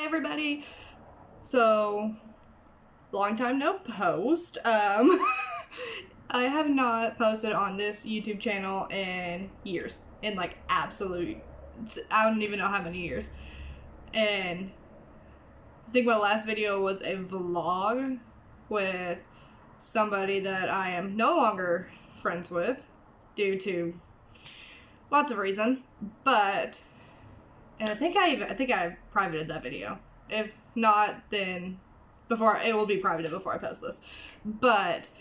everybody. So, long time no post. I have not posted on this YouTube channel in years. In like absolute, I don't even know how many years. And I think my last video was a vlog with somebody that I am no longer friends with due to lots of reasons. But, and I think I privated that video. If not, then it will be privated before I post this. But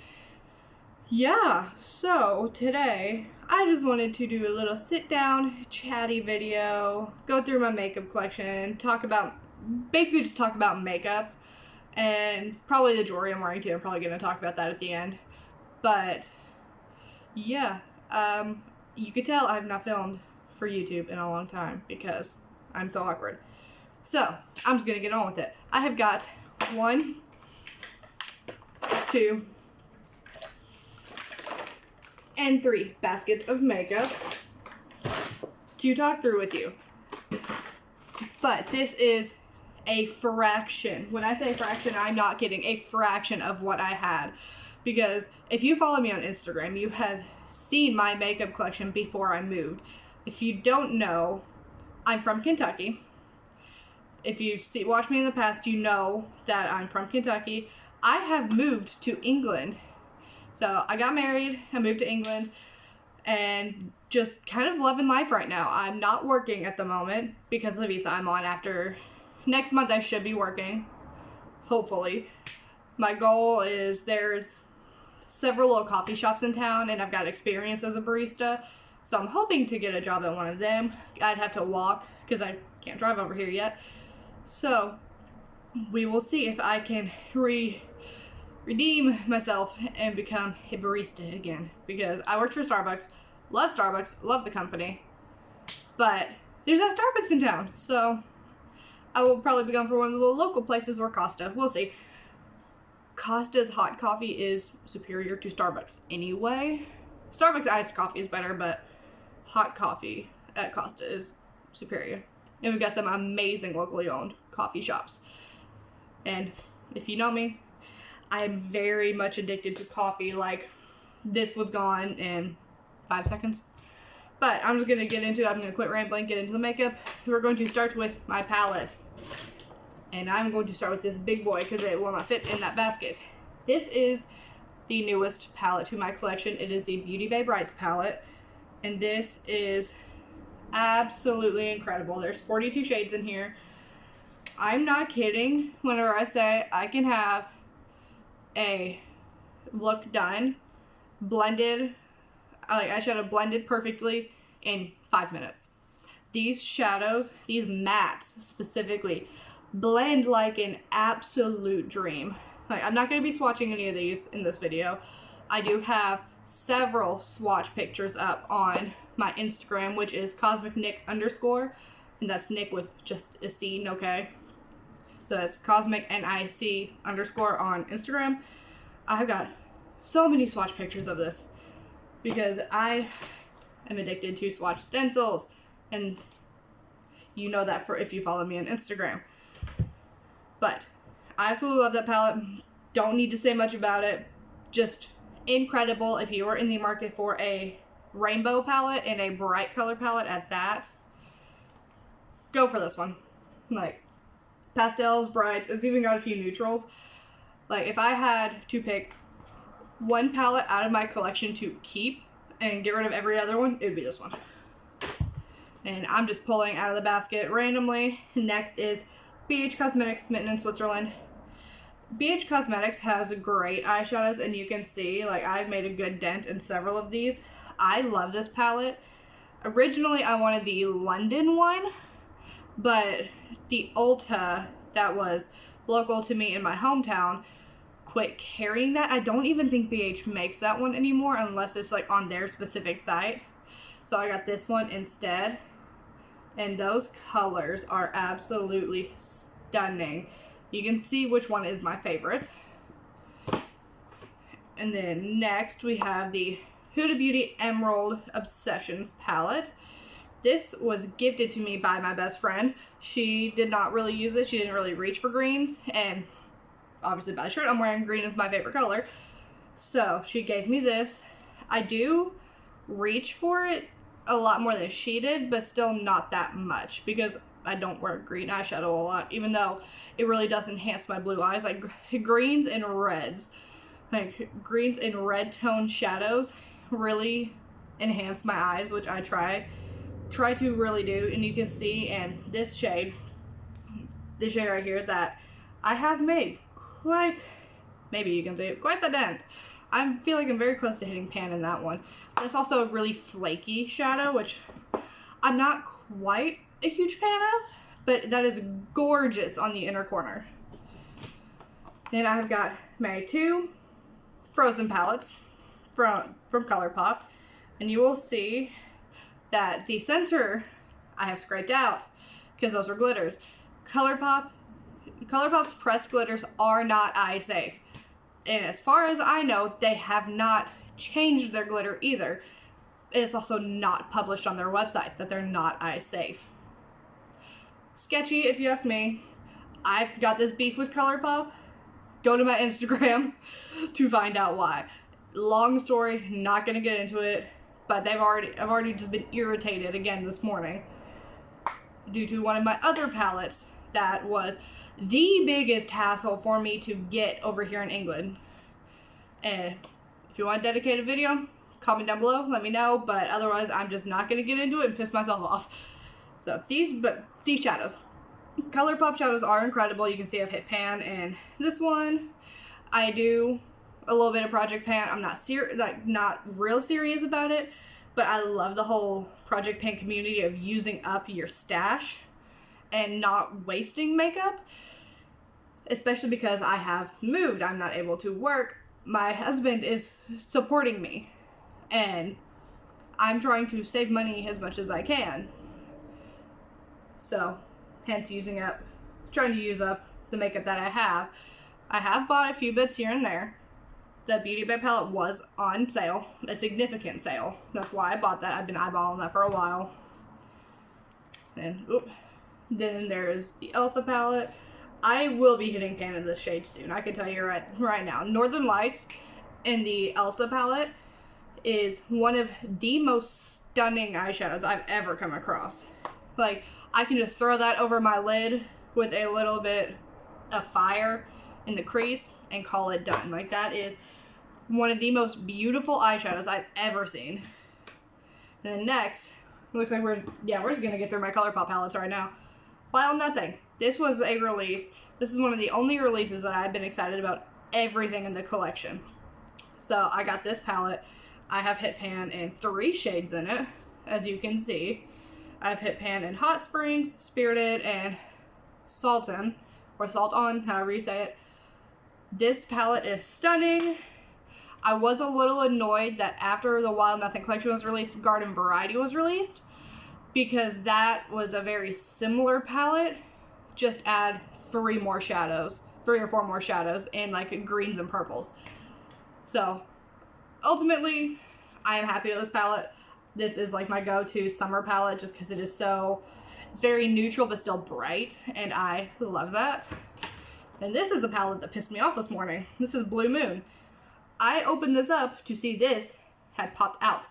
yeah, so today I just wanted to do a little sit down chatty video, go through my makeup collection, basically just talk about makeup and probably the jewelry I'm wearing too. I'm probably going to talk about that at the end. But yeah, you could tell I've not filmed for YouTube in a long time because I'm so awkward. So, I'm just going to get on with it. I have got 1, 2, and 3 baskets of makeup to talk through with you. But this is a fraction. When I say fraction, I'm not kidding. A fraction of what I had. Because if you follow me on Instagram, you have seen my makeup collection before I moved. If you don't know, I'm from Kentucky. If you've watched me in the past, you know that I'm from Kentucky. I have moved to England. So I got married, I moved to England, and just kind of loving life right now. I'm not working at the moment because of the visa I'm on. After next month, I should be working, hopefully. My goal is there's several little coffee shops in town, and I've got experience as a barista. So I'm hoping to get a job at one of them. I'd have to walk because I can't drive over here yet. So we will see if I can redeem myself and become a barista again. Because I worked for Starbucks, love the company. But there's no Starbucks in town. So I will probably be going for one of the local places or Costa. We'll see. Costa's hot coffee is superior to Starbucks anyway. Starbucks iced coffee is better, but hot coffee at Costa is superior. And we've got some amazing locally owned coffee shops. And if you know me, I'm very much addicted to coffee. Like, this was gone in 5 seconds. But I'm just going to get into it. I'm going to quit rambling, get into the makeup. We're going to start with my palettes. And I'm going to start with this big boy because it will not fit in that basket. This is the newest palette to my collection. It is the Beauty Bay Brights palette. And this is absolutely incredible. There's 42 shades in here. I'm not kidding whenever I say I can have a look done, blended, like eyeshadow blended perfectly in 5 minutes. These shadows, these mattes specifically, blend like an absolute dream. Like, I'm not going to be swatching any of these in this video. I do have several swatch pictures up on my Instagram, which is cosmicnick_, and that's Nick with just a C, okay? So it's cosmicnic_ on Instagram. I've got so many swatch pictures of this because I am addicted to swatch stencils, and you know that if you follow me on Instagram. But I absolutely love that palette. Don't need to say much about it. Just incredible. If you are in the market for a rainbow palette and a bright color palette at that, go for this one. Like, pastels, brights, it's even got a few neutrals. Like, if I had to pick one palette out of my collection to keep and get rid of every other one, it would be this one. And I'm just pulling out of the basket randomly. Next is BH Cosmetics Smitten in Switzerland. BH Cosmetics has great eyeshadows, and you can see, like, I've made a good dent in several of these. I love this palette. Originally, I wanted the London one, but the Ulta that was local to me in my hometown quit carrying that. I don't even think BH makes that one anymore unless it's like on their specific site. So I got this one instead. And those colors are absolutely stunning. You can see which one is my favorite. And then next we have the Huda Beauty Emerald Obsessions palette. this was gifted to me by my best friend. She did not really use it. She didn't really reach for greens. And obviously by the shirt I'm wearing, green is my favorite color. So she gave me this. I do reach for it a lot more than she did, but still not that much because I don't wear green eyeshadow a lot, even though it really does enhance my blue eyes. Like greens and reds, like greens and red tone shadows really enhance my eyes, which I try to really do. And you can see in this shade right here that I have made quite, maybe you can see it, quite the dent. I feel like I'm very close to hitting pan in that one. That's also a really flaky shadow, which I'm not quite a huge fan of, but that is gorgeous on the inner corner. Then I have got my 2 Frozen palettes from ColourPop, and you will see that the center I have scraped out because those are glitters. ColourPop's pressed glitters are not eye safe. And as far as I know, they have not changed their glitter either. It's also not published on their website that they're not eye safe. Sketchy, if you ask me. I've got this beef with ColourPop. Go to my Instagram to find out why. Long story, not gonna get into it, but I've already just been irritated again this morning due to one of my other palettes that was the biggest hassle for me to get over here in England. And if you want a dedicated video, comment down below, let me know, but otherwise I'm just not going to get into it and piss myself off. So these shadows. ColourPop shadows are incredible. You can see I've hit pan, and this one I do a little bit of Project Pan. I'm not real serious about it, but I love the whole Project Pan community of using up your stash and not wasting makeup, especially because I have moved. I'm not able to work. My husband is supporting me, and I'm trying to save money as much as I can. So, hence trying to use up the makeup that I have. I have bought a few bits here and there. The Beauty Bay palette was on sale, a significant sale. That's why I bought that. I've been eyeballing that for a while. And, then there's the Elsa palette. I will be hitting pan in this shade soon. I can tell you right now. Northern Lights in the Elsa palette is one of the most stunning eyeshadows I've ever come across. Like, I can just throw that over my lid with a little bit of fire in the crease and call it done. Like, that is one of the most beautiful eyeshadows I've ever seen. And then next, it looks like we're just gonna get through my ColourPop palettes right now. Wild Nothing. This was a release. This is one of the only releases that I've been excited about everything in the collection. So I got this palette. I have hit pan in 3 shades in it, as you can see. I've hit pan in Hot Springs, Spirited, and Salton, or Salt On, however you say it. This palette is stunning. I was a little annoyed that after the Wild Nothing collection was released, Garden Variety was released, because that was a very similar palette. Just add 3 or 4 more shadows in like greens and purples. So ultimately, I am happy with this palette. This is like my go-to summer palette just because it's very neutral but still bright, and I love that. And this is a palette that pissed me off this morning. This is Blue Moon. I opened this up to see this had popped out.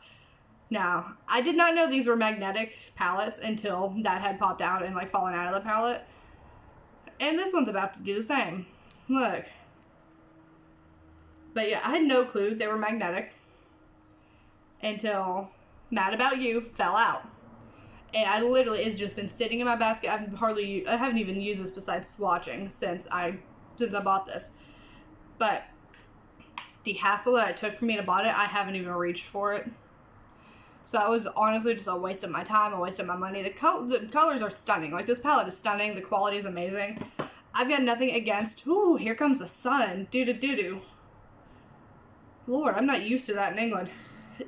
Now, I did not know these were magnetic palettes until that had popped out and like fallen out of the palette. And this one's about to do the same. Look. But yeah, I had no clue they were magnetic until Mad About You fell out. And it's just been sitting in my basket. I haven't even used this besides swatching since I bought this. But the hassle that it took for me to buy it, I haven't even reached for it. So it was honestly just a waste of my time, a waste of my money. The colors are stunning. Like, this palette is stunning. The quality is amazing. I've got nothing against... Ooh, here comes the sun. Doo-doo-doo-doo. Lord, I'm not used to that in England.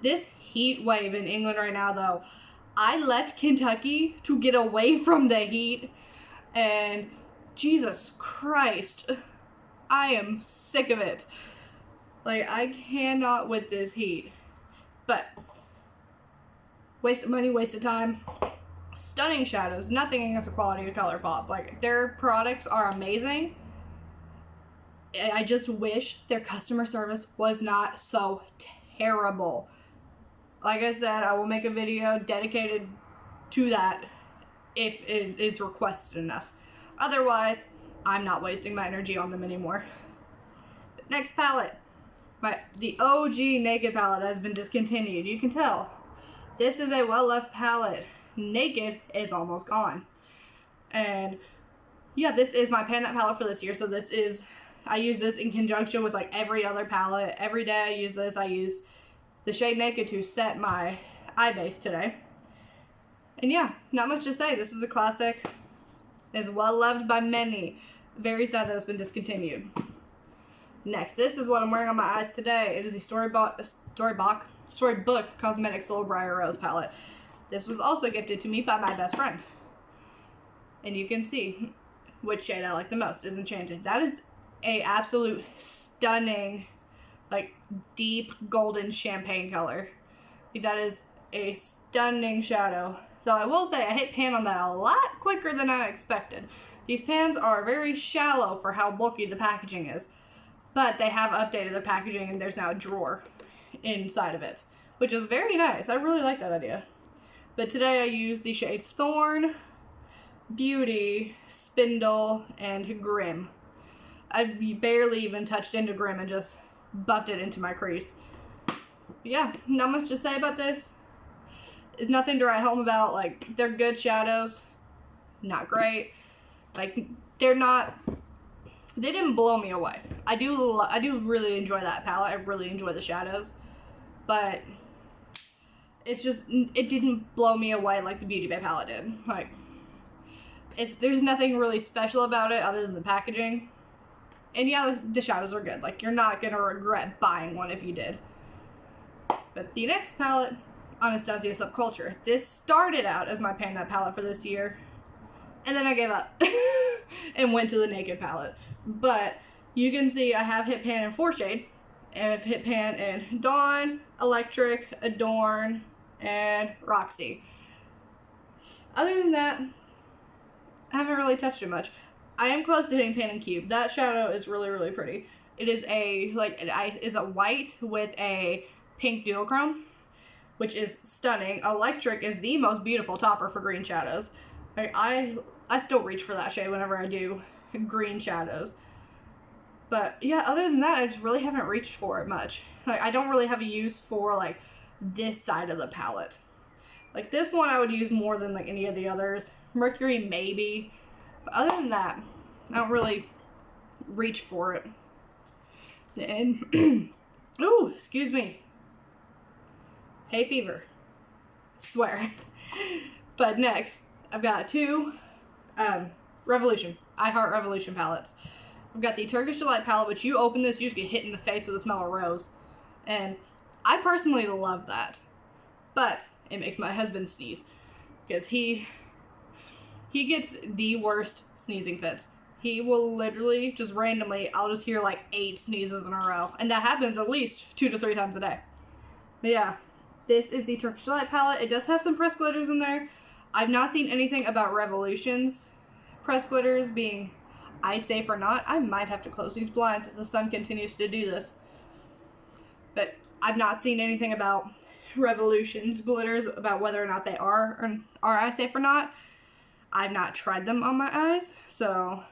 This heat wave in England right now, though, I left Kentucky to get away from the heat, and Jesus Christ, I am sick of it. Like, I cannot with this heat. But Waste of money, waste of time. Stunning shadows. Nothing against the quality of ColourPop. Like, their products are amazing. I just wish their customer service was not so terrible. Like I said, I will make a video dedicated to that if it is requested enough. Otherwise, I'm not wasting my energy on them anymore. Next palette. The OG Naked palette has been discontinued. You can tell. This is a well-loved palette. Naked is almost gone. And yeah, this is my Pan That palette for this year. So I use this in conjunction with like every other palette. Every day I use this. I use the shade Naked to set my eye base today. And yeah, not much to say. This is a classic. It's well loved by many. Very sad that it's been discontinued. Next, this is what I'm wearing on my eyes today. It is the Storybook Cosmetics Soul Briar Rose palette. This was also gifted to me by my best friend. And you can see which shade I like the most is Enchanted. That is a absolute stunning, like, deep golden champagne color. That is a stunning shadow. Though I will say I hit pan on that a lot quicker than I expected. These pans are very shallow for how bulky the packaging is. But they have updated the packaging and there's now a drawer inside of it, which is very nice. I really like that idea. But today I used the shades Thorn, Beauty, Spindle, and Grim. I barely even touched into Grim and just buffed it into my crease. But yeah, not much to say about this. There's nothing to write home about. Like, they're good shadows. Not great. Like, they didn't blow me away. I do really enjoy that palette. I really enjoy the shadows. But it's just, it didn't blow me away like the Beauty Bay palette did. Like, there's nothing really special about it other than the packaging. And yeah, the shadows are good. Like, you're not going to regret buying one if you did. But the next palette, Anastasia Subculture. This started out as my Pan That palette for this year. And then I gave up and went to the Naked palette. But you can see I have hit pan in 4 shades. And I've hit pan in Dawn, Electric, Adorn, and Roxy. Other than that, I haven't really touched it much. I am close to hitting pan in Cube. That shadow is really, really pretty. It is a white with a pink duochrome, which is stunning. Electric is the most beautiful topper for green shadows. Like, I still reach for that shade whenever I do green shadows. But yeah, other than that, I just really haven't reached for it much. Like, I don't really have a use for, like, this side of the palette. Like, this one I would use more than, like, any of the others. Mercury, maybe. But other than that, I don't really reach for it. And, ooh, excuse me. Hay fever. Swear. But next, I've got 2 Revolution. I Heart Revolution palettes. I've got the Turkish Delight palette, which you open this, you just get hit in the face with the smell of rose. And I personally love that. But it makes my husband sneeze. Because he gets the worst sneezing fits. He will literally, just randomly, I'll just hear like 8 sneezes in a row. And that happens at least 2 to 3 times a day. But yeah, this is the Turkish Delight palette. It does have some pressed glitters in there. I've not seen anything about Revolution's pressed glitters being eye safe or not. I might have to close these blinds if the sun continues to do this. But I've not seen anything about Revolution's glitters, about whether or not they are eye safe or not. I've not tried them on my eyes, so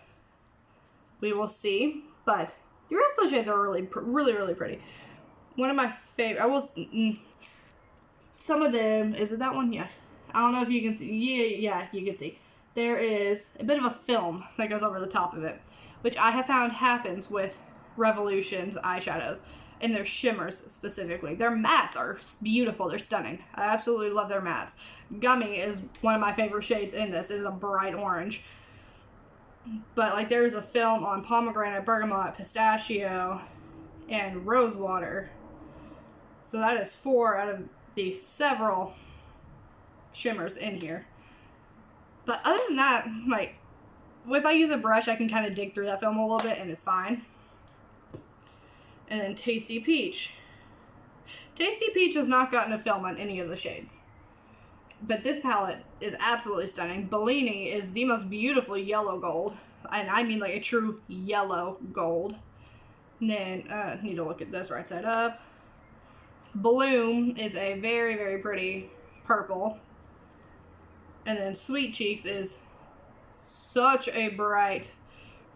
we will see. But the rest of the shades are really, really pretty. One of my favorite, some of them, is it that one? Yeah. I don't know if you can see. Yeah, you can see. There is a bit of a film that goes over the top of it, which I have found happens with Revolution's eyeshadows, and their shimmers specifically. Their mattes are beautiful. They're stunning. I absolutely love their mattes. Gummy is one of my favorite shades in this. It is a bright orange. But, like, there's a film on pomegranate, bergamot, pistachio, and rosewater. So that is 4 out of the several shimmers in here. But other than that, like, if I use a brush, I can kind of dig through that film a little bit, and it's fine. And then Tasty Peach. Tasty Peach has not gotten a film on any of the shades. But this palette is absolutely stunning. Bellini is the most beautiful yellow gold. And I mean like a true yellow gold. And then, need to look at this right side up. Bloom is a very, very pretty purple. And then Sweet Cheeks is such a bright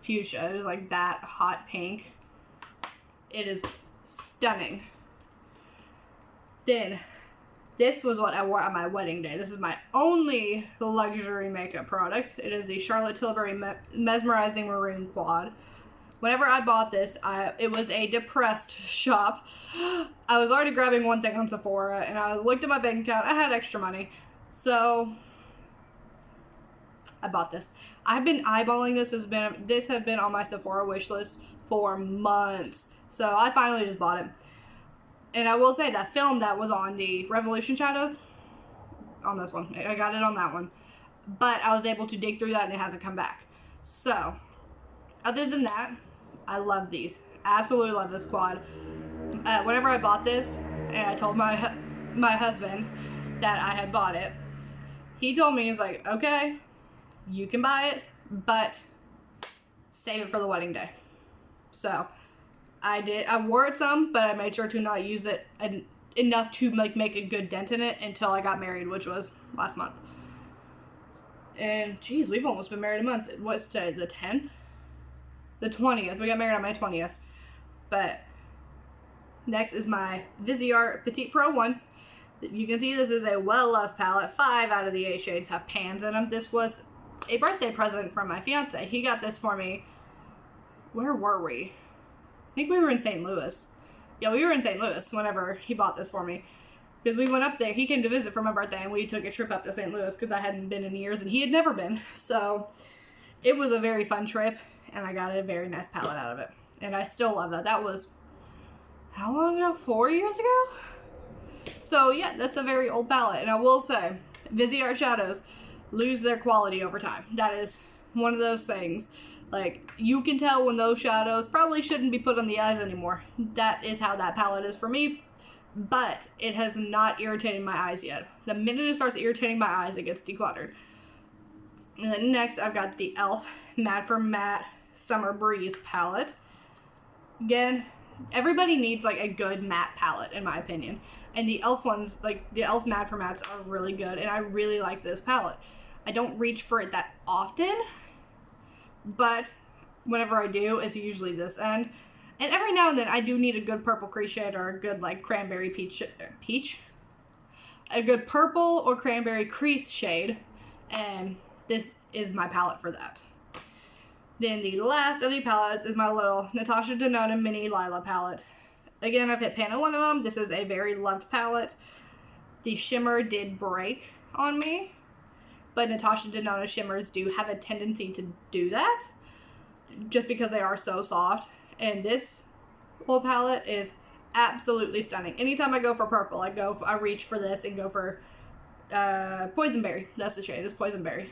fuchsia. It is like that hot pink. It is stunning. Then, this was what I wore on my wedding day. This is my only luxury makeup product. It is the Charlotte Tilbury Mesmerizing Maroon Quad. Whenever I bought this, it was a depressed shop. I was already grabbing one thing on Sephora, and I looked at my bank account. I had extra money. So, I bought this. I've been eyeballing this. This has been on my Sephora wish list for months. So, I finally just bought it. And I will say that film that was on the Revolution Shadows, on this one. I got it on that one. But I was able to dig through that and it hasn't come back. So, other than that, I love these. Absolutely love this quad. Whenever I bought this, and I told my husband that I had bought it, he told me, he was like, okay, you can buy it, but save it for the wedding day. So, I did. I wore it some, but I made sure to not use it enough to like make a good dent in it until I got married, which was last month. And geez, we've almost been married a month. What's today? The 10th? The 20th. We got married on my 20th. But next is my Viseart Petite Pro 1. You can see this is a well-loved palette. 5 out of the 8 shades have pans in them. This was a birthday present from my fiance. He got this for me. Where were we? I think we were in St. Louis. Yeah, we were in St. Louis whenever he bought this for me. Because we went up there. He came to visit for my birthday, and we took a trip up to St. Louis because I hadn't been in years, and he had never been. So, it was a very fun trip, and I got a very nice palette out of it. And I still love that. That was, how long ago? 4 years ago? So, yeah, that's a very old palette. And I will say, Viseart shadows lose their quality over time. That is one of those things. Like, you can tell when those shadows probably shouldn't be put on the eyes anymore. That is how that palette is for me. But it has not irritated my eyes yet. The minute it starts irritating my eyes, it gets decluttered. And then next, I've got the e.l.f. Matte for Matte Summer Breeze palette. Again, everybody needs, like, a good matte palette, in my opinion. And the e.l.f. ones, like, the e.l.f. Matte for Mattes are really good. And I really like this palette. I don't reach for it that often. But whenever I do, it's usually this end. And every now and then, I do need a good purple crease shade or a good, like, cranberry peach? A good purple or cranberry crease shade. And this is my palette for that. Then the last of the palettes is my little Natasha Denona Mini Lila palette. Again, I've hit pan on one of them. This is a very loved palette. The shimmer did break on me. But Natasha Denona shimmers do have a tendency to do that. Just because they are so soft. And this whole palette is absolutely stunning. Anytime I go for purple, I reach for this and go for Poisonberry. That's the shade, is Poisonberry.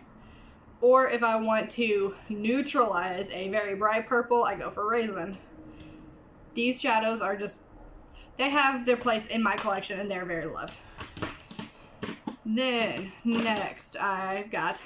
Or if I want to neutralize a very bright purple, I go for Raisin. These shadows are just, they have their place in my collection and they're very loved. Then, next, I've got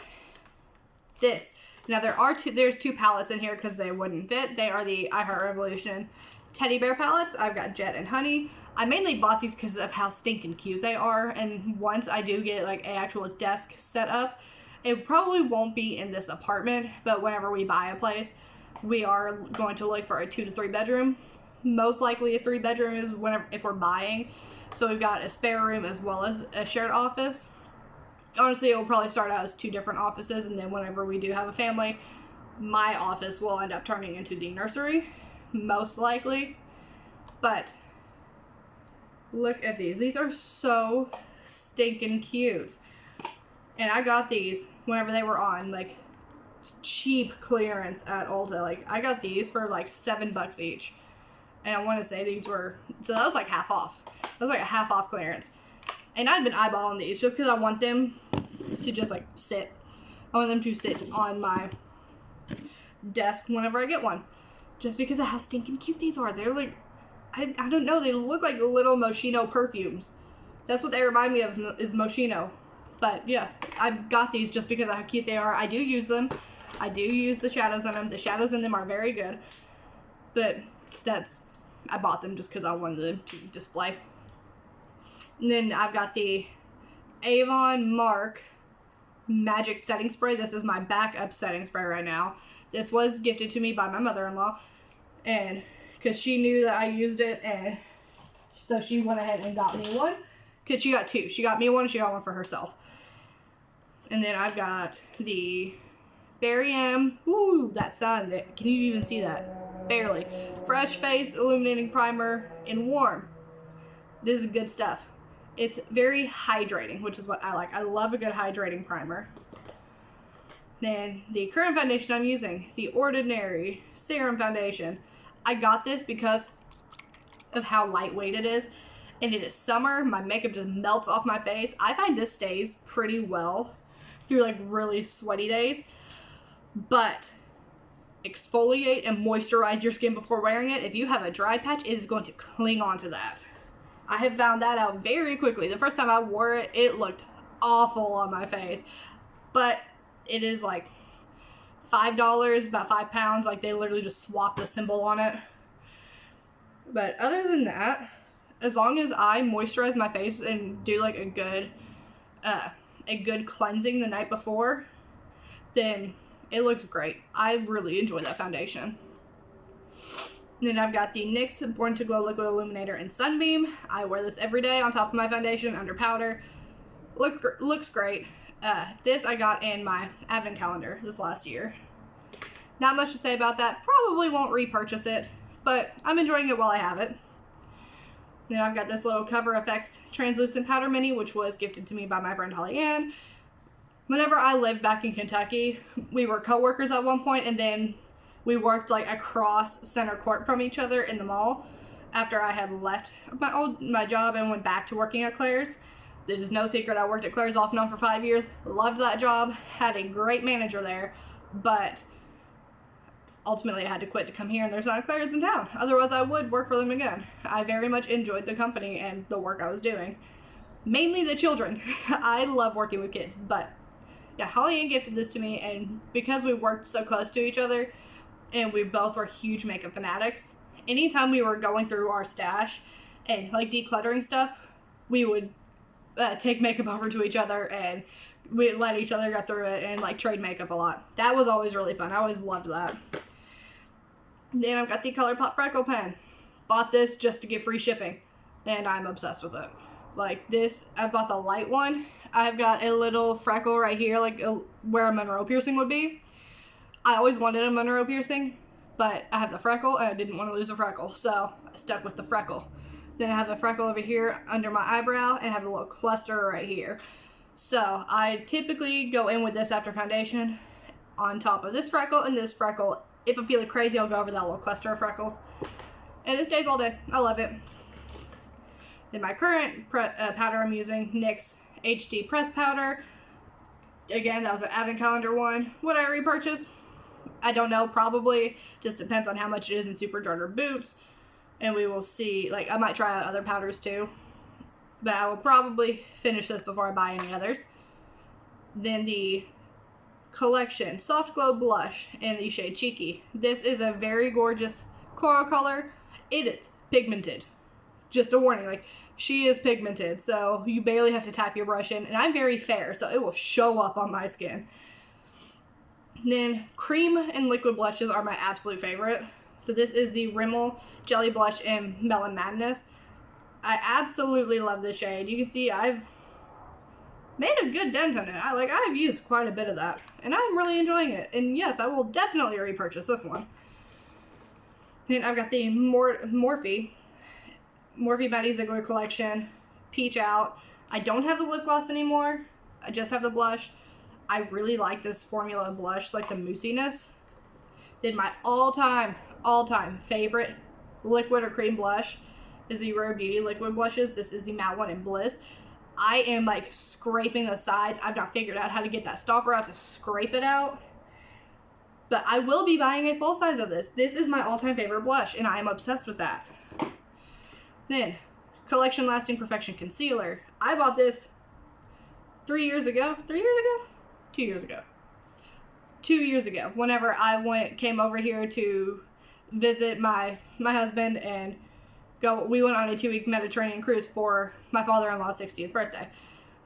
this. Now, there's two palettes in here because they wouldn't fit. They are the I Heart Revolution Teddy Bear palettes. I've got Jet and Honey. I mainly bought these because of how stinking cute they are. And once I do get, like, an actual desk set up, it probably won't be in this apartment. But whenever we buy a place, we are going to look for a 2 to 3 bedroom. Most likely a 3 bedroom is if we're buying. So we've got a spare room as well as a shared office. Honestly, it will probably start out as 2 different offices, and then whenever we do have a family, my office will end up turning into the nursery, most likely. But look at these. These are so stinking cute. And I got these whenever they were on, like, cheap clearance at Ulta. Like, I got these for, like, $7 each. And I want to say these were, so that was like half off. That was like a half off clearance. And I've been eyeballing these just because I want them to just, like, sit. I want them to sit on my desk whenever I get one. Just because of how stinking cute these are. They're like, I don't know, they look like little Moschino perfumes. That's what they remind me of, is Moschino. But yeah, I got these just because of how cute they are. I do use them. I do use the shadows in them. The shadows in them are very good. But I bought them just because I wanted them to display. And then I've got the Avon Mark Magic Setting Spray. This is my backup setting spray right now. This was gifted to me by my mother-in-law. And because she knew that I used it, and so she went ahead and got me one. Because she got two. She got me one, and she got one for herself. And then I've got the Berry M. Ooh, that sun. Can you even see that? Barely. Fresh Face Illuminating Primer in Warm. This is good stuff. It's very hydrating, which is what I like. I love a good hydrating primer. Then the current foundation I'm using, the Ordinary Serum Foundation. I got this because of how lightweight it is. And it is summer. My makeup just melts off my face. I find this stays pretty well through like really sweaty days. But exfoliate and moisturize your skin before wearing it. If you have a dry patch, it is going to cling onto that. I have found that out very quickly. The first time I wore it, it looked awful on my face. But it is like $5, about 5 pounds. Like they literally just swapped the symbol on it. But other than that, as long as I moisturize my face and do like a good cleansing the night before, then it looks great. I really enjoy that foundation. And then I've got the NYX Born to Glow Liquid Illuminator in Sunbeam. I wear this every day on top of my foundation under powder. Looks great. This I got in my advent calendar this last year. Not much to say about that. Probably won't repurchase it, but I'm enjoying it while I have it. Then I've got this little Cover FX Translucent Powder Mini, which was gifted to me by my friend Holly Ann. Whenever I lived back in Kentucky, we were co-workers at one point, and then we worked like across center court from each other in the mall after I had left my job and went back to working at Claire's. It is no secret I worked at Claire's off and on for 5 years. Loved that job. Had a great manager there, but ultimately I had to quit to come here, and there's not a Claire's in town. Otherwise I would work for them again. I very much enjoyed the company and the work I was doing. Mainly the children. I love working with kids, but yeah, Holly Ann gifted this to me, and because we worked so close to each other, and we both were huge makeup fanatics, anytime we were going through our stash and like decluttering stuff, we would take makeup over to each other, and we let each other go through it and like trade makeup a lot. That was always really fun. I always loved that. Then I've got the ColourPop Freckle Pen. Bought this just to get free shipping, and I'm obsessed with it. Like this, I bought the light one. I've got a little freckle right here, like where a Monroe piercing would be. I always wanted a Monroe piercing, but I have the freckle, and I didn't want to lose a freckle, so I stuck with the freckle. Then I have a freckle over here under my eyebrow, and I have a little cluster right here. So I typically go in with this after foundation on top of this freckle and this freckle. If I'm feeling crazy, I'll go over that little cluster of freckles. And it stays all day. I love it. Then my current powder I'm using, NYX HD Press Powder. Again, that was an advent calendar one. Would I repurchase? I don't know, probably. Just depends on how much it is in Supercharger Boots. And we will see. Like, I might try out other powders too. But I will probably finish this before I buy any others. Then the Collection Soft Glow Blush in the shade Cheeky. This is a very gorgeous coral color. It is pigmented. Just a warning, like, she is pigmented, so you barely have to tap your brush in. And I'm very fair, so it will show up on my skin. Then cream and liquid blushes are my absolute favorite. So this is the Rimmel Jelly Blush in Melon Madness. I absolutely love this shade. You can see I've made a good dent on it. I've used quite a bit of that, and I'm really enjoying it. And yes, I will definitely repurchase this one. Then I've got the Morphe Maddie Ziegler collection, Peach Out. I don't have the lip gloss anymore. I just have the blush. I really like this formula blush, like the moussiness. Then my all-time favorite liquid or cream blush is the Rare Beauty liquid blushes. This is the matte one in Bliss. I am like scraping the sides. I've not figured out how to get that stopper out to scrape it out. But I will be buying a full size of this. This is my all-time favorite blush, and I am obsessed with that. Then, Collection Lasting Perfection Concealer. I bought this 2 years ago, whenever I came over here to visit my husband and we went on a 2-week Mediterranean cruise for my father-in-law's 60th birthday.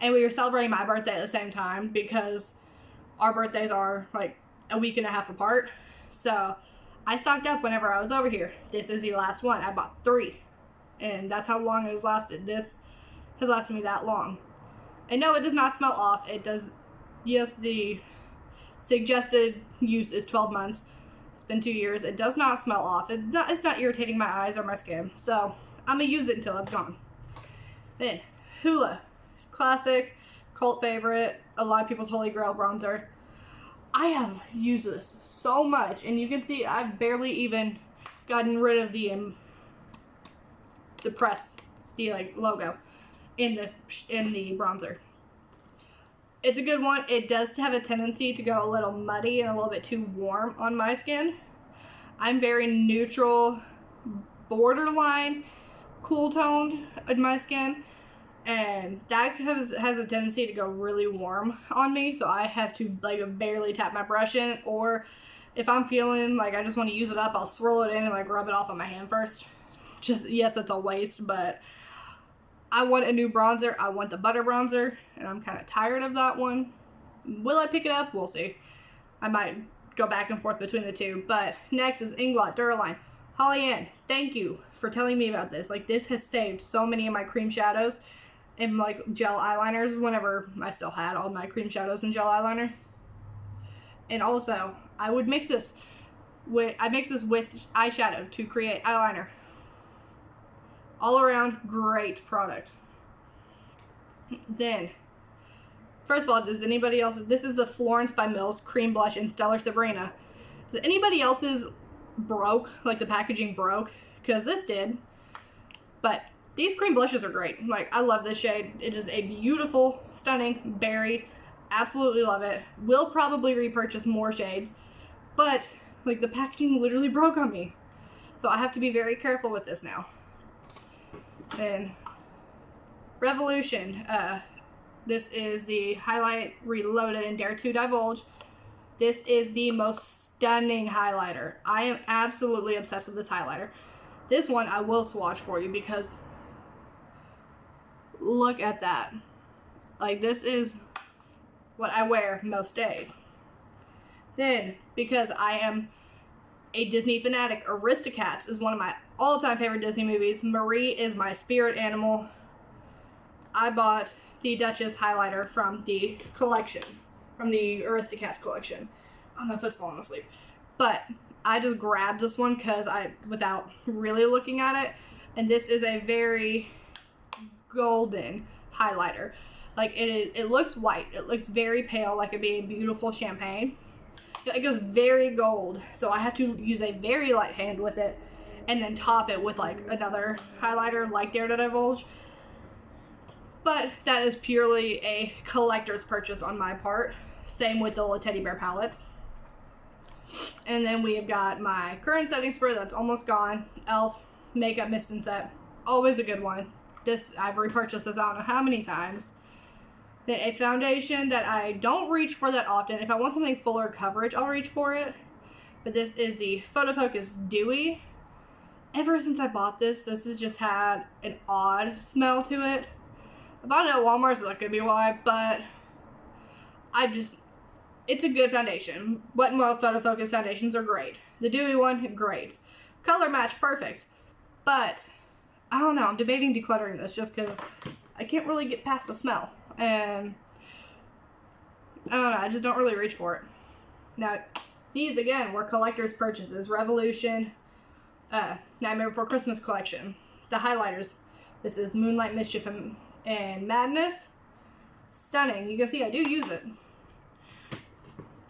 And we were celebrating my birthday at the same time because our birthdays are like a week and a half apart. So I stocked up whenever I was over here. This is the last one. I bought 3. And that's how long it has lasted. This has lasted me that long. And no, it does not smell off. It does, yes, the suggested use is 12 months. It's been 2 years. It does not smell off. It's not irritating my eyes or my skin. So I'm going to use it until it's gone. Then, Hoola. Classic, cult favorite, a lot of people's holy grail bronzer. I have used this so much, and you can see I've barely even gotten rid of the press, the like logo in the bronzer. It's a good one. It does have a tendency to go a little muddy and a little bit too warm on my skin. I'm very neutral, borderline, cool toned in my skin. And that has a tendency to go really warm on me, so I have to like barely tap my brush in, or if I'm feeling like I just want to use it up, I'll swirl it in and like rub it off on my hand first. Just, yes, that's a waste, but I want a new bronzer. I want the butter bronzer, and I'm kind of tired of that one. Will I pick it up? We'll see. I might go back and forth between the two. But next is Inglot Duraline. Holly Ann, thank you for telling me about this. Like, this has saved so many of my cream shadows and like gel eyeliners whenever I still had all my cream shadows and gel eyeliners. And also, I would mix this with eyeshadow to create eyeliner. All around great product. Then, first of all, does anybody else, this is a Florence by Mills cream blush in Stellar Sabrina. Does anybody else's broke, like the packaging broke? Because this did. But these cream blushes are great. Like, I love this shade. It is a beautiful, stunning berry. Absolutely love it. Will probably repurchase more shades. But, like, the packaging literally broke on me. So I have to be very careful with this now. And Revolution. This is the Highlight Reloaded and Dare to Divulge. This is the most stunning highlighter. I am absolutely obsessed with this highlighter. This one I will swatch for you because look at that. Like, this is what I wear most days. Then, because I am a Disney fanatic, Aristocats is one of my all-time favorite Disney movies. Marie is my spirit animal. I bought the Duchess highlighter from the collection, from the Aristocats collection. Oh, my foot's falling asleep. But I just grabbed this one without really looking at it. And this is a very golden highlighter. Like, it looks white. It looks very pale, like it'd be a beautiful champagne. It goes very gold, so I have to use a very light hand with it and then top it with like another highlighter like Dare to Divulge. But that is purely a collector's purchase on my part. Same with the little teddy bear palettes. And then we have got my current setting spray that's almost gone. e.l.f. Makeup Mist and Set. Always a good one. This, I've repurchased this I don't know how many times. Then a foundation that I don't reach for that often. If I want something fuller coverage, I'll reach for it. But this is the Photo Focus Dewy. Ever since I bought this has just had an odd smell to it. I bought it at Walmart, so that could be why, but it's a good foundation. Wet n Wild Photo Focus foundations are great. The Dewy one, great. Color match, perfect. But, I don't know, I'm debating decluttering this just because I can't really get past the smell. And I don't know, I just don't really reach for it. Now, these again were collector's purchases. Revolution, Nightmare Before Christmas collection. The highlighters. This is Moonlight Mischief and Madness. Stunning. You can see I do use it.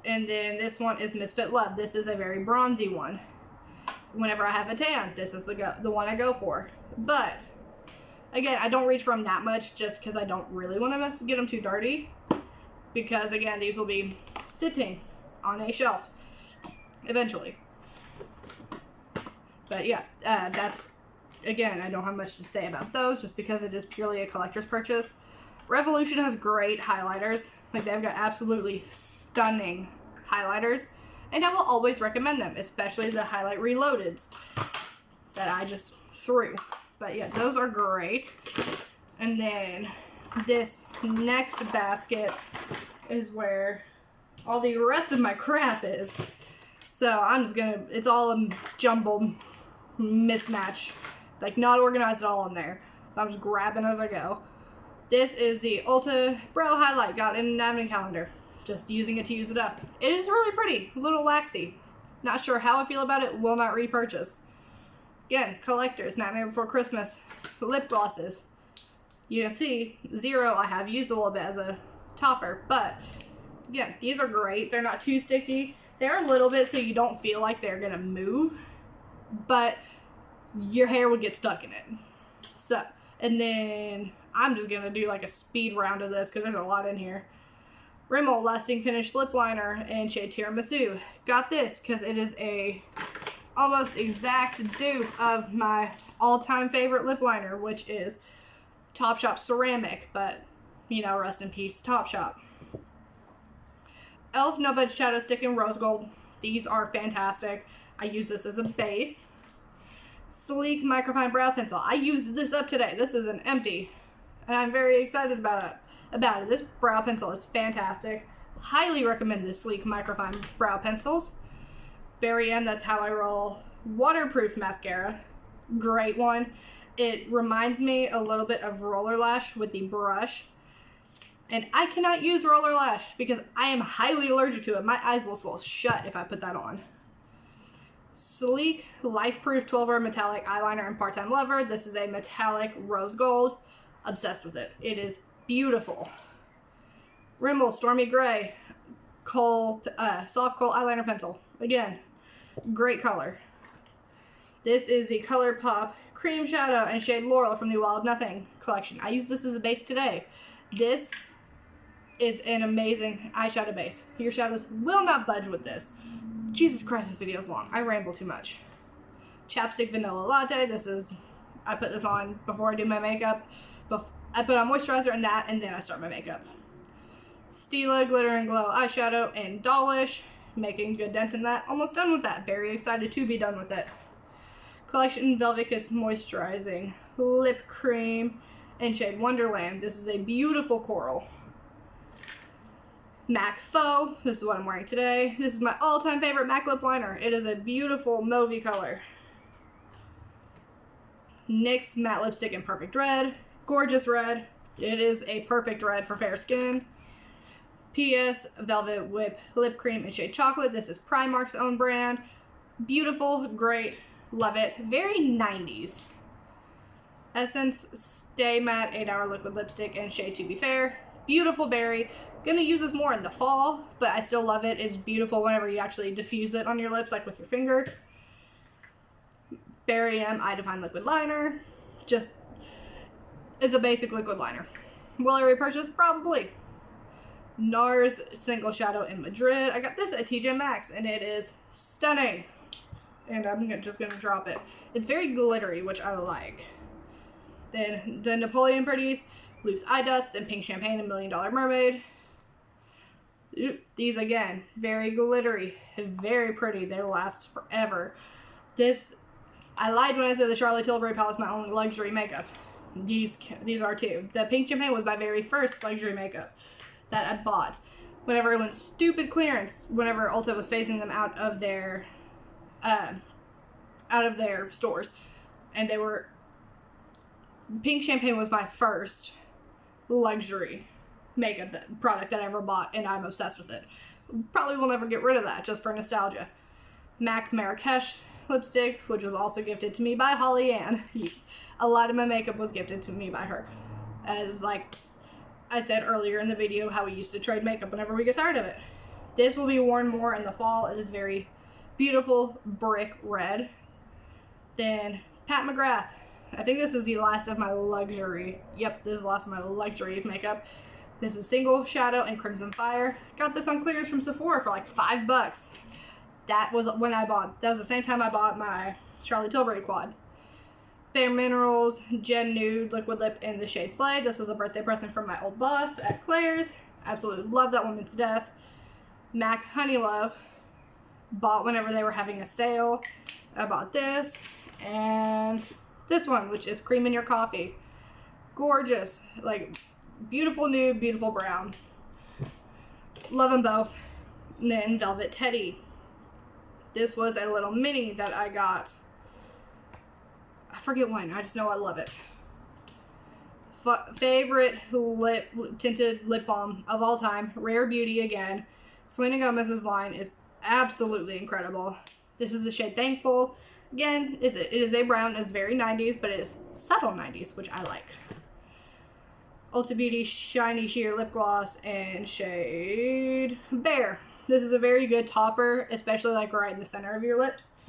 And then this one is Misfit Love. This is a very bronzy one. Whenever I have a tan, this is the one I go for. But again, I don't reach for them that much just because I don't really want to get them too dirty. Because, again, these will be sitting on a shelf eventually. But, yeah, that's, again, I don't have much to say about those just because it is purely a collector's purchase. Revolution has great highlighters. Like, they've got absolutely stunning highlighters. And I will always recommend them, especially the Highlight Reloadeds that I just threw. But yeah, those are great. And then this next basket is where all the rest of my crap is. So I'm just gonna, it's all a jumbled mismatch. Like, not organized at all in there. So I'm just grabbing as I go. This is the Ulta Brow Highlight. Got in an advent calendar. Just using it to use it up. It is really pretty. A little waxy. Not sure how I feel about it. Will not repurchase. Again, collectors. Nightmare Before Christmas. Lip glosses. You can see, Zero I have used a little bit as a topper. But, yeah, these are great. They're not too sticky. They're a little bit so you don't feel like they're going to move. But your hair would get stuck in it. So, and then I'm just going to do like a speed round of this because there's a lot in here. Rimmel Lasting Finish Lip Liner in shade Tiramisu. Got this because it is a almost exact dupe of my all-time favorite lip liner, which is Topshop Ceramic, but, you know, rest in peace, Topshop. e.l.f. No Budge Shadow Stick in Rose Gold. These are fantastic. I use this as a base. Sleek Microfine Brow Pencil. I used this up today. This is an empty, and I'm very excited about it. This brow pencil is fantastic. Highly recommend this Sleek Microfine Brow Pencils. Barry M, That's How I Roll Waterproof Mascara. Great one. It reminds me a little bit of Roller Lash with the brush. And I cannot use Roller Lash because I am highly allergic to it. My eyes will swell shut if I put that on. Sleek Life-Proof 12-hour Metallic Eyeliner in Part-Time Lover. This is a metallic rose gold. Obsessed with it. It is beautiful. Rimmel Stormy Gray Soft Kohl Eyeliner Pencil. Again, great color. This is the ColourPop Cream Shadow in shade Laurel from the Wild Nothing collection. I used this as a base today. This is an amazing eyeshadow base. Your shadows will not budge with this. Jesus Christ, this video is long. I ramble too much. Chapstick Vanilla Latte. I put this on before I do my makeup. I put on moisturizer and that, and then I start my makeup. Stila Glitter and Glow Eyeshadow in Dawlish. Making a good dent in that. Almost done with that. Very excited to be done with it. Collection Velvet Kiss Moisturizing Lip Cream in shade Wonderland. This is a beautiful coral. MAC Faux. This is what I'm wearing today. This is my all-time favorite MAC lip liner. It is a beautiful mauvey color. NYX Matte Lipstick in Perfect Red. Gorgeous red. It is a perfect red for fair skin. PS Velvet Whip Lip Cream in shade Chocolate. This is Primark's own brand. Beautiful, great, love it. Very 90s. Essence Stay Matte 8-Hour Liquid Lipstick in shade To Be Fair. Beautiful berry. Gonna use this more in the fall, but I still love it. It's beautiful whenever you actually diffuse it on your lips, like with your finger. Barry M Eye Define Liquid Liner. Just is a basic liquid liner. Will I repurchase? Probably. NARS Single Shadow in Madrid. I got this at TJ Maxx, and it is stunning. And I'm just going to drop it. It's very glittery, which I like. Then the Napoleon Pretties, Loose Eye Dust, and Pink Champagne and $1 Million Mermaid. These, again, very glittery, very pretty. They last forever. I lied when I said the Charlotte Tilbury palette is my only luxury makeup. These are too. The Pink Champagne was my very first luxury makeup that I bought whenever it went stupid clearance, whenever Ulta was phasing them out of their stores. And Pink Champagne was my first luxury makeup product that I ever bought, and I'm obsessed with it. Probably will never get rid of that, just for nostalgia. MAC Marrakesh lipstick, which was also gifted to me by Holly Ann. A lot of my makeup was gifted to me by her. As like I said earlier in the video, how we used to trade makeup whenever we get tired of it. This will be worn more in the fall. It is very beautiful brick red. Then Pat McGrath. I think this is the last of my luxury. Yep, this is the last of my luxury makeup. This is Single Shadow and Crimson Fire. Got this on clearance from Sephora for like $5. That was the same time I bought my Charlotte Tilbury quad. Bare Minerals Gen Nude Liquid Lip in the shade Slay. This was a birthday present from my old boss at Claire's. Absolutely love that woman to death. MAC Honey Love. Bought whenever they were having a sale. I bought this. And this one, which is Cream in Your Coffee. Gorgeous. Like, beautiful nude, beautiful brown. Love them both. And then Velvet Teddy. This was a little mini that I got. I forget when. I just know I love it. Favorite tinted lip balm of all time. Rare Beauty again. Selena Gomez's line is absolutely incredible. This is the shade Thankful. Again, it is a brown. It's very 90s, but it is subtle 90s, which I like. Ulta Beauty Shiny Sheer Lip Gloss in shade Bare. This is a very good topper, especially like right in the center of your lips.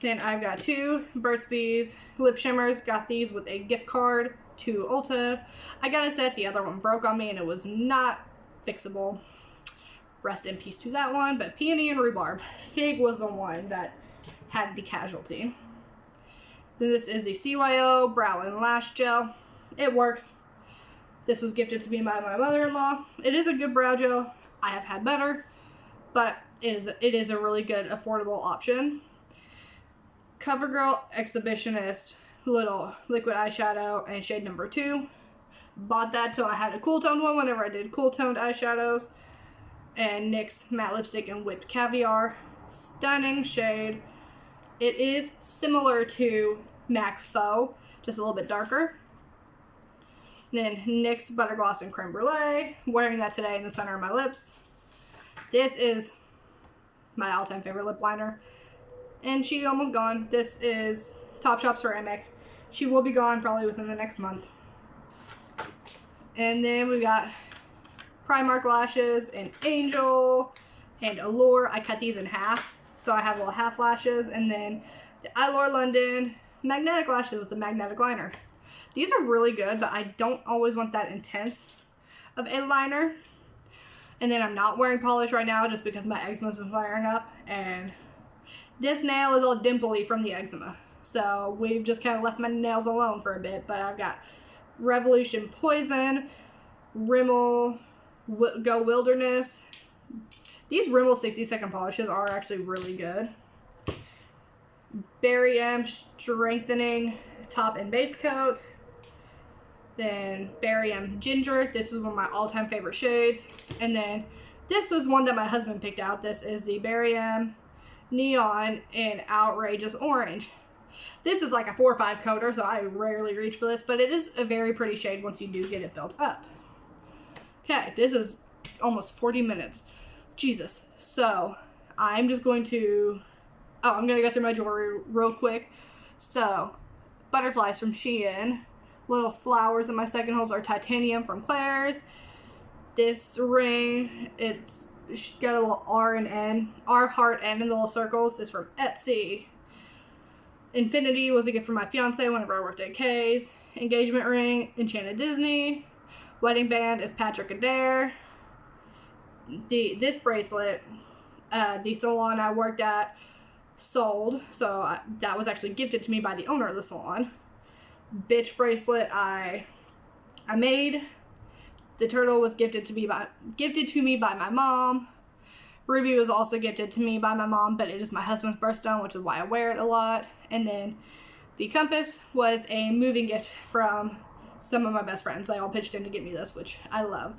Then I've got two Burt's Bees lip shimmers. Got these with a gift card to Ulta. I gotta say, the other one broke on me and it was not fixable. Rest in peace to that one. But Peony and Rhubarb. Fig was the one that had the casualty. Then this is the CYO Brow and Lash Gel. It works. This was gifted to me by my mother-in-law. It is a good brow gel. I have had better, but it is a really good affordable option. CoverGirl Exhibitionist little liquid eyeshadow in shade number 2. Bought that till I had a cool toned one whenever I did cool toned eyeshadows. And NYX matte lipstick in Whipped Caviar. Stunning shade. It is similar to MAC Faux, just a little bit darker. Then NYX Butter Gloss and Creme Brulee. Wearing that today in the center of my lips. This is my all-time favorite lip liner. And she's almost gone. This is Topshop Ceramic. She will be gone probably within the next month. And then we got Primark lashes in Angel and Allure. I cut these in half, so I have little half lashes. And then the Allure London magnetic lashes with the magnetic liner. These are really good, but I don't always want that intense of a liner. And then I'm not wearing polish right now just because my eczema's been flaring up. And this nail is all dimply from the eczema. So we've just kind of left my nails alone for a bit. But I've got Revolution Poison, Rimmel Go Wilderness. These Rimmel 60-second polishes are actually really good. Berry M Strengthening Top and Base Coat. Then Berry M Ginger. This is one of my all-time favorite shades. And then this was one that my husband picked out. This is the Berry M Neon in Outrageous Orange. This is like a 4 or 5 coater, so I rarely reach for this, but it is a very pretty shade once you do get it built up. Okay, this is almost 40 minutes. Jesus. So, I'm just going to... Oh, I'm going to go through my jewelry real quick. So, butterflies from Shein. Little flowers in my second holes are titanium from Claire's. This ring, it's got a little R and N. R, heart, N in the little circles is from Etsy. Infinity was a gift from my fiance whenever I worked at K's. Engagement ring, Enchanted Disney. Wedding band is Patrick Adair. This bracelet, the salon I worked at sold, so that was actually gifted to me by the owner of the salon. Bitch bracelet I made. The turtle was gifted to me by my mom. Ruby was also gifted to me by my mom, but it is my husband's birthstone, which is why I wear it a lot. And then the compass was a moving gift from some of my best friends. They all pitched in to get me this, which I love.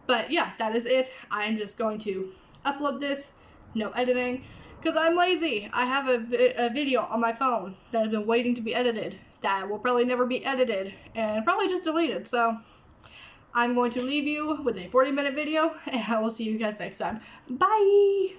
But yeah, that is it. I'm just going to upload this, no editing, because I'm lazy. I have a video on my phone that has been waiting to be edited that will probably never be edited and probably just deleted. So I'm going to leave you with a 40-minute video, and I will see you guys next time. Bye!